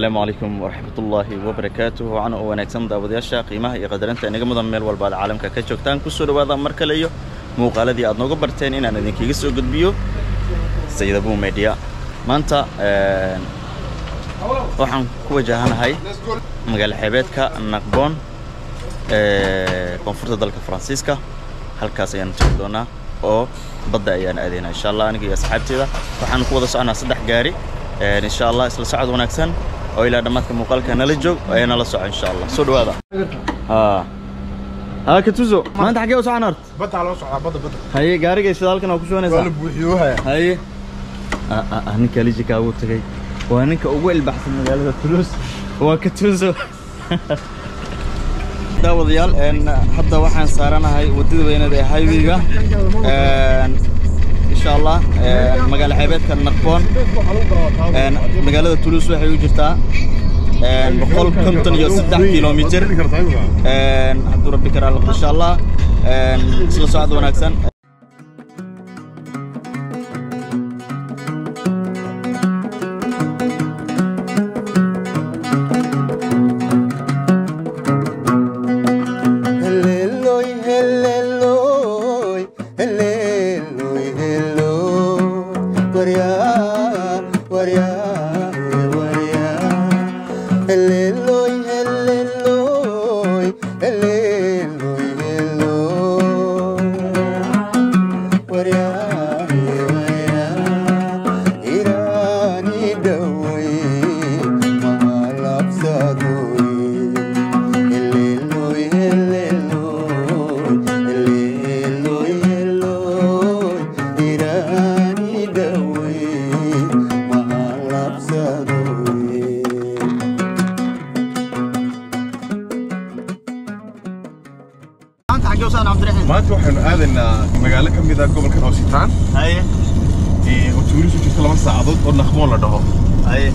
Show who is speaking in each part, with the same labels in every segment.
Speaker 1: السلام عليكم ورحمة الله وبركاته وعنا ونكسم داودياشا قيمة يقدرنت أن يجمع ضمن والبعض العالم كجوكتان كسر وهذا مركليو موقع الذي أدنى قبرتين إن أنا ذيك يسوق بيو سيد أبو ميديا ما أنت waxaan ku wajahanahay magaalo xeebeedka Naqbon koonfurta dalka Faransiiska halkaas ayaan joogi doonaa oo badda ayaan aadaynaa insha Allah aniga iyo asxaabteeda waxaan ku wada soconaa saddex gaari insha Allah isla socod wanaagsan oo ilaa dhamaadka muuqaalka nala joog ayaan la socon insha Allah soo dhawaada كتوزو ما أنت حكي وسعنا أرض
Speaker 2: بطل على وسع بطل
Speaker 1: هاي قارق إيش ذلك أنا وكشوفنا
Speaker 2: سا بوحيوها
Speaker 1: هاي هنيك اللي جي كاوت تجي وهنيك أول بحث من هذا الفلوس هو كتوزو ده وضيال إن حتى واحد صارنا هاي ودي بينا ده هاي بيجا إن شاء الله مجال حيبات كان نقبون مجال الفلوس وحي وجرتها بقول كنتن يو 6 كيلومتر حدو ربي كرال إن شاء الله سلا سعد وناكسن
Speaker 2: ما توحن هذا مجال كم إذا قبل كانوا سيتان
Speaker 1: أيه
Speaker 2: وتوريسو جت لما ساعدت أو نخمون لده
Speaker 1: أيه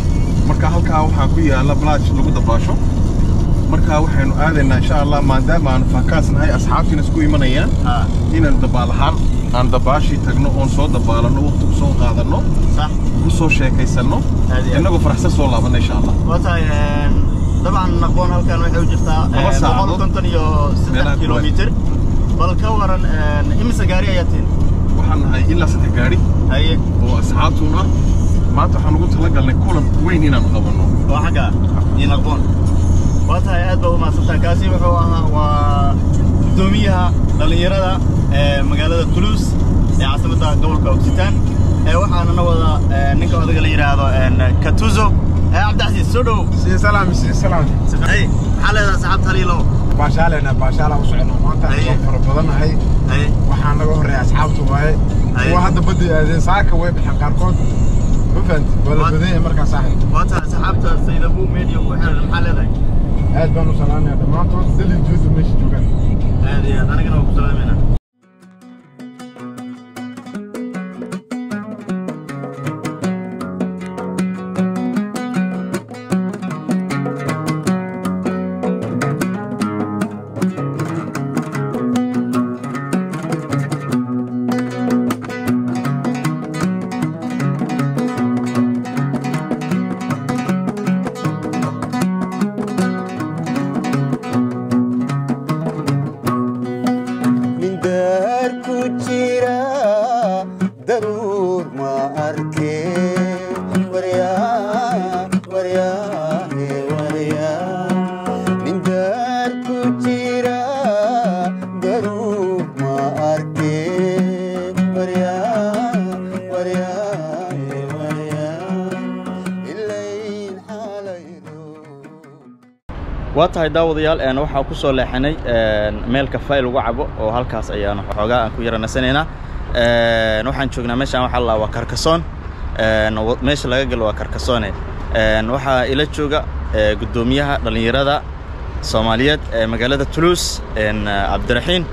Speaker 2: مركا هالكا وحكوية لا بلاش لقود باشو مركا وحن هذا إن شاء الله ما دام أنا فكاسن هاي أصحابي نسكوي منيان هنا ندبالهان عن دباشي تجنو أون صوت دبالنو وقت بصون قادرنو
Speaker 1: صح
Speaker 2: وصو شيء كيسنو إنه فرحسس والله بنا إن شاء الله
Speaker 1: وتاي طبعا نقبون هالكان وحي وجرتا بقول كنتن يو 6 كيلومتر بالكورن إمس جاري ياتين
Speaker 2: وحنا هاي إلا 6 جاري
Speaker 1: هاي
Speaker 2: وأصحابنا ما تحنا قلت لك قال كلهم وين هنا نقبونه
Speaker 1: وحاجة ينقبون وتاي أدبه ما ستكاسي وحوها ودوميها لليرة مقالة تولوس عاصمة قبل كوكسيتان وحنا نوضا نك هذا اللي هذا كتوزو عبد العزيز سودو
Speaker 2: سلام
Speaker 1: اي حالة صاحبت هليلو
Speaker 2: باشالنا وسعنا ما انت فربضنا هي waxaan naga horeeyay asxaabtu waaye waa hadda badii aadeen saaka way bixin qaarkood ma fahanti wala badan marka saaxiib
Speaker 1: waata asxaabta Sayd Abu Media waxaan maxaladahay
Speaker 2: aad baan u salaamayaa dhamaantood dalin joodu meesha joogan
Speaker 1: aad iyo anagana waan ku salaamayna واتاي داوديال أنا وحنا كسر لحني ميل كفايل وعبو وهالكاس أيام حاجة أكو يرنا سنينا وحنا شغلنا مش عم حلا وكركسون مش لاجل وكركسونة وحنا إلى شغا قدوميها لليرادة صوماليات مجالات تولوس عبد الرحيم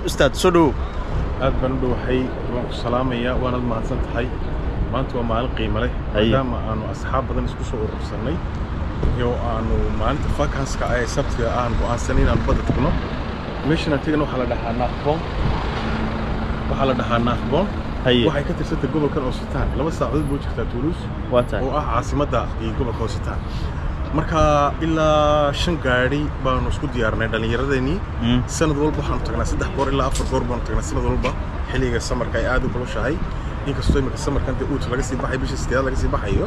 Speaker 1: أستاذ سودو
Speaker 2: أتبندو حي سلامية وأنا ما أنت حي ما أنت وما القيمة له هذا ما أنا أصحاب بدن يسكسوا الرسالة يو أنا ما أنت فاكهس كأي سبت أنا وأنسانين أنا بدت كنا مش نتيجة وحلا ده ناخبون وحلا ده ناخبون waxay ka tirsantaa gobolkan Occitan 2 saacadood buu jirtaa Toulouse oo ah caasimadda gobolka Occitan marka ilaa 5 gaari baanu isku diyaarnay dhalinyaradeenii sanad walba waxaan tagnaa 3 goor ilaa 4 goor baanu tagnaa sanad walba xilliga samarka ay aad u kulushahay inkastoo imika samarkan uut laga sii baxay bisha 8 laga sii baxayo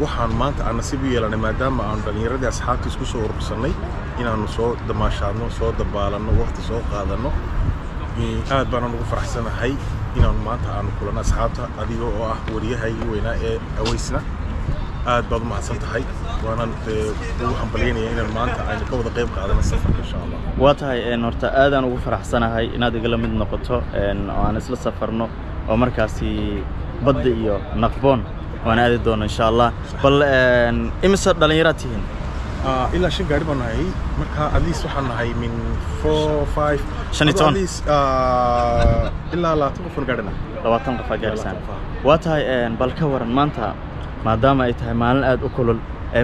Speaker 2: waxaan maanta aan nasiib u yeelanay maadaama aan dhalinyaradii asxaabtii isku soo urursanay inaanu soo damaashaadno soo dabaalanno waqti soo qaadano aad baan ugu faraxsanahay inaan maanta aan kulano asxaabta adiga oo ah wariyahayga weynaa ee Aweysna aad baad u mahadsan tahay waana waxaan baleenayaa inaan maanta aan ka wada qayb qaadano safarka insha Allah
Speaker 1: waa tahay horta aad aan ugu faraxsanahay inaad igala mid noqoto oo aan isla safarno oo markaasi badda iyo naqboon waan aadi doono insha Allah bal imisa dhalinyaratihiin
Speaker 2: ilaa 5 gaari baan nahay marka adiis waxaan nahay min 4 5 adiis ilaa 20 qof gaarina
Speaker 1: 20 qof gaarsan waa tahay bal ka waran maanta maadaama ay tahay maalin aad u kulul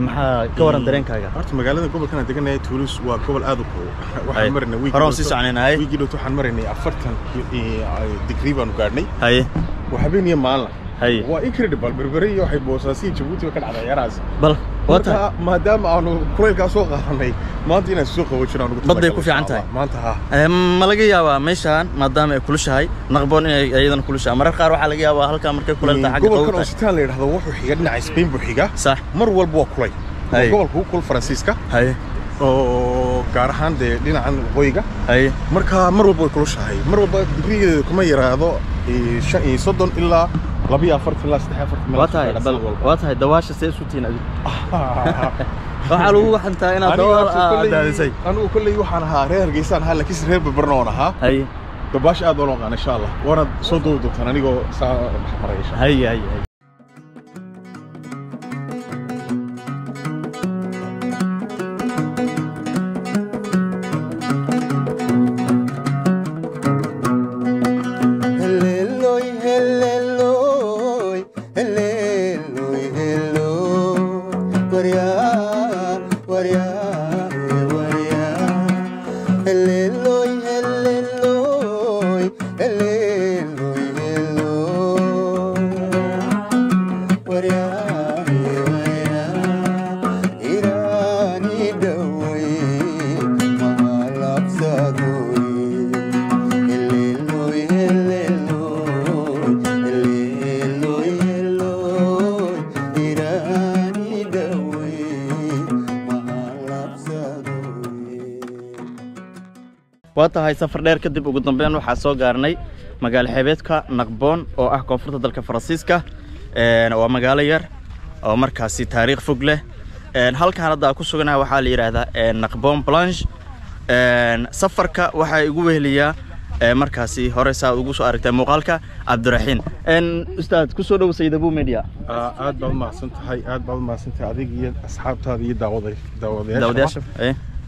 Speaker 1: maxaa ka waran dareenkaaga
Speaker 2: horta magaalada gobolkan aan deganahay Toulouse waa gobol aad u kulul waxaan marnay wiigii waxaan marnay 40 degree baan gaarnay waxa beeniyay maalin waa incredible berberi iyo waxay boosaasi Djibouti ka dhacday yaraas
Speaker 1: bal wata
Speaker 2: maadaama aanu kuleelka soo qaadanay maanta inaan soo qaboojino ugu
Speaker 1: baday ku fiican tahay
Speaker 2: maanta
Speaker 1: ma laga yaabaa meeshaan maadaama ay kulushahay naqboon inay ayadana kulushahay marar qaar waxa laga yaabaa halka markay kuleelta xagga
Speaker 2: gobolkan Occitan la yiraahdo wuxuu xiga dhinaca Spain buu xiga
Speaker 1: sax
Speaker 2: mar walba waa kulay gobolka uu kul Faransiiska oo gaar ahaan dhinacan qoyga marka mar walba way kulushahay mar walba digrigeedu kuma yiraahdo 30 ilaa 24 ilaa 43
Speaker 1: waa tahay dawaasha see isu tiin adigu waxa lagu waxantaa inaad dawaashay
Speaker 2: anigu kulli waxaan ahaa reer Hargeysa ahaa laakiin reer Barbarno ahaa dabaasha aad loo qaan insha Allah waana soo doontaan anigoo saa maraysa
Speaker 1: hay واتهاي سفر دير كدب ugu dambeyn waxa soo gaarnay magaalo xeebeedka Naqboon oo ah koonfurta dalka Faransiiska waa magaalo yar oo markaasi taariikh fog leh halka hadda ku suganahay waxa la yiraahdaa Naqboon Blanche safarka waxa igu weheliyaa markaasi hore saa ugu soo aragtay muuqaalka Cabdiraxiin ustaad ku soo dhaw Sayid Abu Media
Speaker 2: aad baad mahadsantahay adiga iyo asxaabtaada iyo daawadayaasha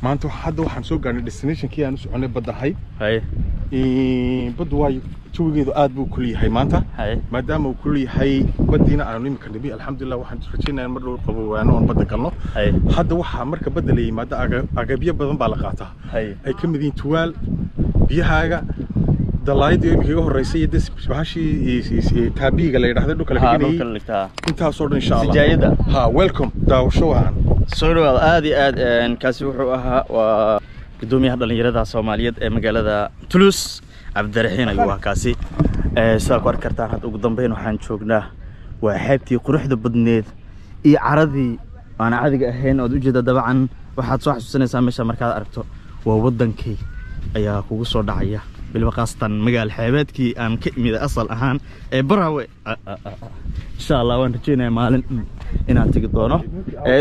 Speaker 2: maanta hadda waxaan soo gaarnay destination-kii aan u soconay baddahay baddu waa jawigeedu aad buu kul yahay maanta maadaama uu kul yahay baddiina aanu imika nabi alxamdulillah waxaan rajaynayaa mar dhow qabowaano oon badda galno hadda waxaa marka badda la yimaada agabyo badan baa la qaataa ay ka mid yihiin tuwaal biyahaaga dalaayadii imika iga horreysay iyo bahashii taabiiga la yidhaahdo dhulka la dhiganayay intaasoo dhan insha Allah
Speaker 1: sijaayada
Speaker 2: welcome daawasho wacan
Speaker 1: soo dhawaad aad iyo aad kaasi wuxuu ahaa waa gudoomiyaha dhalinyarada Soomaaliyeed ee magaalada Toulouse Cabdiraxiin ayuu ahaa kaasi sida ku arki kartaan hadda ugu dambeyn waxaan joognaa waa xeebtii quruxda badneed iyo caradii aan caadiga ahayn oo u jeeda dabcan waxaad soo xasuusanaysaa meesha markaad aragto waa wadankii ayaa kugu soo dhacaya bilba qaastan magaal xeebeedkii aan ka imid asal ahaan ee Barawe insha Allah waan rajaynayaa maalin inaan tagi doono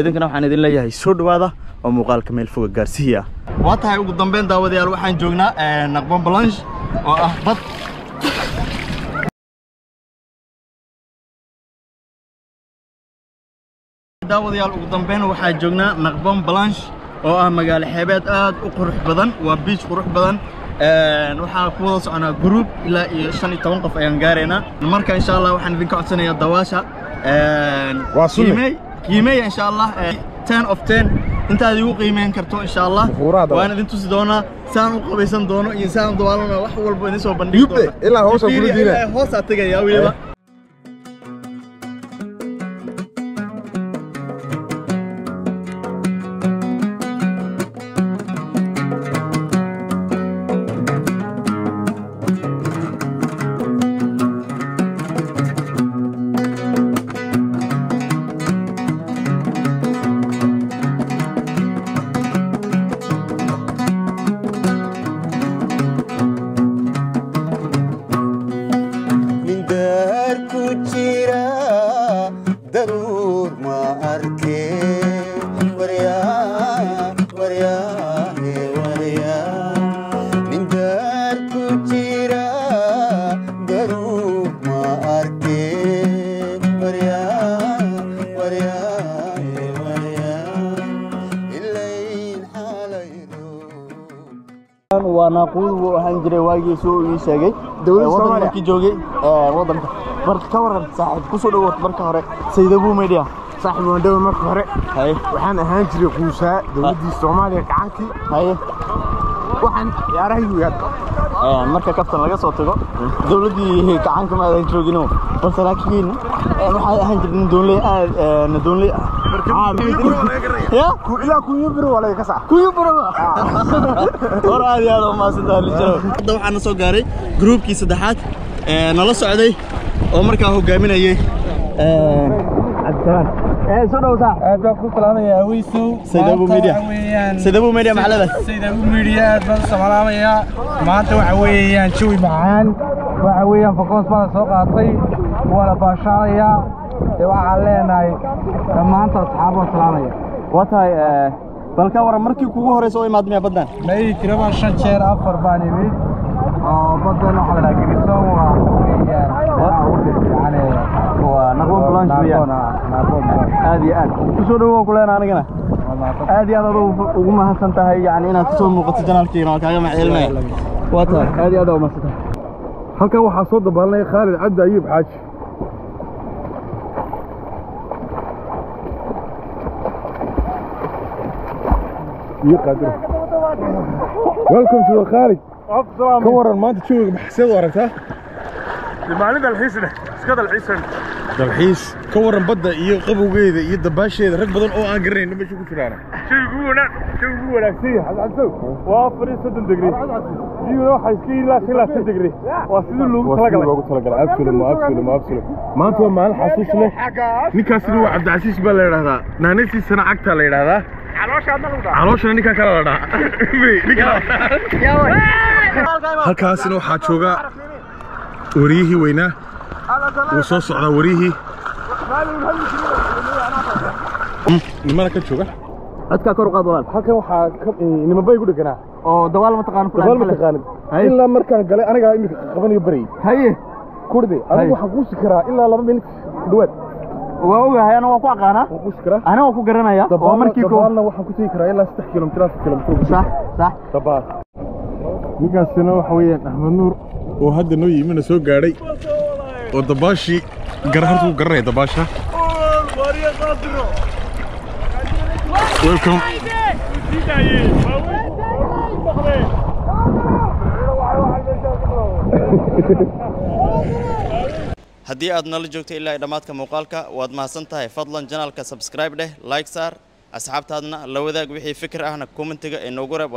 Speaker 1: idinkana waxaan idin leeyahay soo dhawaada oo muuqaalka meel fog gaarsiiya waa tahay ugu dambeyn daawadayaal waxaan joognaa Naqboon Blanche oo ah bad daawadayaal ugu dambeyn waxaan joognaa Naqboon Blanche oo ah magaalo xeebeed aad u qurux badan waa beach qurux badan waxaa ku wada soconaa group ilaa iyo 15 qof ayaan gaareynaa marka insha Allah waxaan idin ka codsanayaa dawaasha qiimeey insha Allah 10 of 10 intaad igu qiimeyn karto insha Allah waan idin tusi doonaa saan u qabaysan doono iyo saan dawaalana wax walba idin soo bandhigi doona
Speaker 2: ilaa hoos ku diina
Speaker 1: hoos aad tagayaa waliba وانا قوي هنجري واجي سوق يشاقي دولة مركي جوجي وضن مركي كورن صاحب كسو دوت مركي هوري سيد ابو ميديا
Speaker 3: صاحب وندوي مركي هوري
Speaker 1: هاي
Speaker 3: وحان هنجري قوسا دولدي الصومالية كعانكي
Speaker 1: هاي
Speaker 3: وحان يا رهيو ياد
Speaker 1: marka kaftan laga soo tago dawladii gacanka ma ay joogino balse laakiin waxa ahaan jirnay dawlad ya
Speaker 3: ku ila ku yibro wala ka sax
Speaker 1: ku yibro hor aad yaado ma sidaan jiro hadda waxaan soo gaaray groupkii saddexaad nala socday oo markaa hogaaminayay cabdisalaam soo dhaw sax
Speaker 3: aad baan ku salaamaya weyso
Speaker 1: Sayd Abu Media macallada
Speaker 3: Sayd Abu Media aad baan salaamaya maanta waxa weeyaan jawi macaan waxa weeyaan faqoos baan soo qaatay wala baashaalaya waxa leenahay maanta asxaabo salaamaya
Speaker 1: wataay balka war markii kugu horeyso oo imaadmay badan
Speaker 3: may kiraba 5 jeer 4 baan imid oo badan waxa la geliso waa yani
Speaker 1: waa naqon blanche weeyaan aad iyo aad kusoo dhawow kuleena anigana aad iyo aad ugu mahadsan tahay yani inaad soo muuqato janaalkeena kaaga maceelinay wataay aad iyo aad u mahadsan
Speaker 2: halkan waxaa soo dabaalnay Khalid Cabdi Ayub Xaaji يقدر welcome to the Khalid كورن ما انت شو محسد ورقتها
Speaker 3: المعلم الحيسنه اسكاد الحيسن
Speaker 2: dalxiis ka waran badda iyo qabowgeeda iyo dabaasheeda rag badan oo aan garanaynin meesha ku jiraan
Speaker 3: شيء wanaagsan hadda waa 30 degree iyo waxa iska ilaa 30 degree waa sidii loogu talagalay
Speaker 2: absolute maanta waa maalin xasuus leh ninkaas waa Cabdicasiis baa la yiraahdaa naanaysiisana cagta la yiraahdaa caloosha ninka kala la dhaca halkaasina waxaa jooga wariyihii weynaa uu soo socdaa wariyihii nimana ka jooga
Speaker 1: adka kor u qaad walaal
Speaker 2: halkan waxaa nima bay ku dhaganaa
Speaker 1: oo dawaal ma taqaan
Speaker 2: ilaa markaan galay aniga imika qabanayo bari
Speaker 1: haye
Speaker 2: kurde aniga waxaan ku sikaraa ilaa 2 minute dhawaad
Speaker 1: waa ogahay ana waa ku aqaana ana waa ku garanaya oo markii
Speaker 2: dabaalna waxaan ku tagi karaa ilaa 3 kilomitir
Speaker 1: sax
Speaker 2: dabaal ninkaasina waxa weeyaan Ahmed Nuur oo hadda noo yimina soo gaadhay oo dabaashi garhartu garanay dabaasha welcome
Speaker 1: haddii aad nala joogto ilaa dhamaadka muuqaalka waad mahadsan tahay fadlan channelka subscribe dheh like saar asxaabtaadna la wadaag wixii fikir ahna commentiga ee noogu reeb